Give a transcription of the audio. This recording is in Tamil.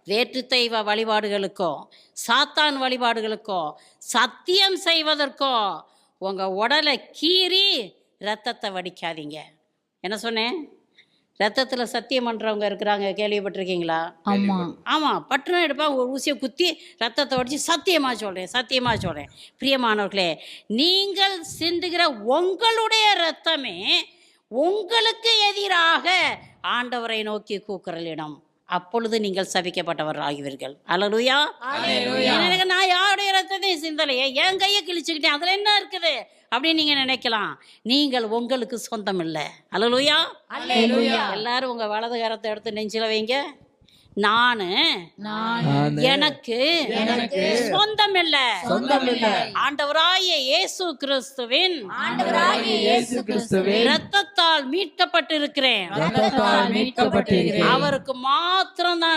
வேற்று தெய்வ வழிபாடுகளுக்கோ சாத்தான் வழிபாடுகளுக்கோ சத்தியம் செய்வதற்கோ உங்கள் உடலை கீறி ரத்தத்தை வடிக்காதீங்க. என்ன சொன்னேன்? ரத்தத்தில் சத்தியம் பண்ணுறவங்க இருக்கிறாங்க, கேள்விப்பட்டிருக்கீங்களா? ஆமாம், பட்டுன்னு எடுப்பான், ஒரு ஊசியை குத்தி ரத்தத்தை வடித்து சத்தியமாக சொல்கிறேன் பிரியமானவர்களே, நீங்கள் சிந்துகிற உங்களுடைய ரத்தமே உங்களுக்கு எதிராக ஆண்டவரை நோக்கி கூக்குரலிடும். அப்பொழுது நீங்கள் சபிக்கப்பட்டவர் ஆகுவீர்கள். அல்லேலூயா. நான் யாருடைய ரத்தத்தையும் சிந்தலையே, என் கையை கிழிச்சுக்கிட்டேன், அதில் என்ன இருக்குது அப்படின்னு நீங்கள் நினைக்கலாம். நீங்கள் உங்களுக்கு சொந்தம் இல்லை. அல்லேலூயா. எல்லாரும் உங்கள் வலது கரத்தை எடுத்து நெஞ்சில வைங்க. நான் எனக்கு சொந்தம் இல்லை. ஆண்டவராகிய இயேசு கிறிஸ்துவின் இரத்தத்தால் மீட்கப்பட்டிருக்கிறேன். அவருக்கு மாத்திரம் தான்